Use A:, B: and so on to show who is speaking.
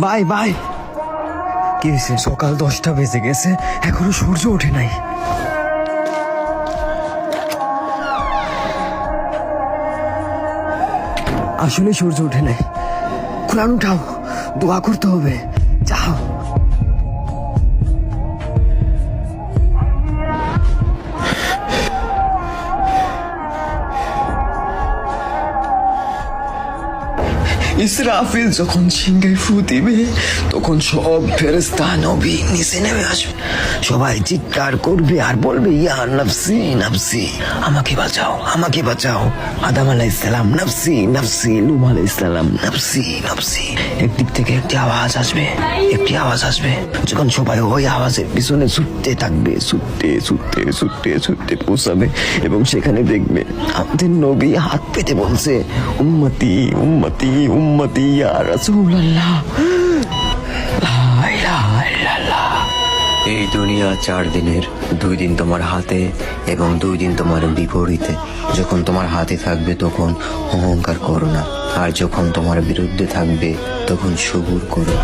A: Bye bye. কি হয়েছে? সকাল 10টা বেজে গেছে, এখনো সূর্য ওঠে নাই। আসলে সূর্য ওঠে নাই। কোরআন উঠাও, দোয়া করতে হবে। যাও। ইসরাফিল যখন সিংহায় ফু দিবে তখন সব ফেরেশতা নবী নিচে নেমে আসবে। সবাই চিৎকার করবে আর বলবে, ইয়া নাফসি নাফসি, আমাকে বাঁচাও, আমাকে বাঁচাও। আদম আলাইহিস সালাম নাফসি নাফসি, নূহ আলাইহিস সালাম নাফসি নাফসি। একদিক থেকে একটি আওয়াজ আসবে, একটি আওয়াজ আসবে। যখন সবাই ওই আওয়াজের পিছনে ছুটতে থাকবে, ছুটতে ছুটতে ছুটতে ছুটতে পৌঁছাবে এবং সেখানে দেখবে আমাদের নবী হাত পেতে বলছে, উম্মতি উম্মতি উম্মতি ইয়া রাসূলুল্লাহ, লা ইলাহা ইল্লাল্লাহ।
B: এই দুনিয়া 4 দিনের, 2 দিন তোমার হাতে এবং 2 দিন তোমার বিপরীতে। যখন তোমার হাতে থাকবে তখন অহংকার করো না, আর যখন তোমার বিরুদ্ধে থাকবে তখন সবুর করো।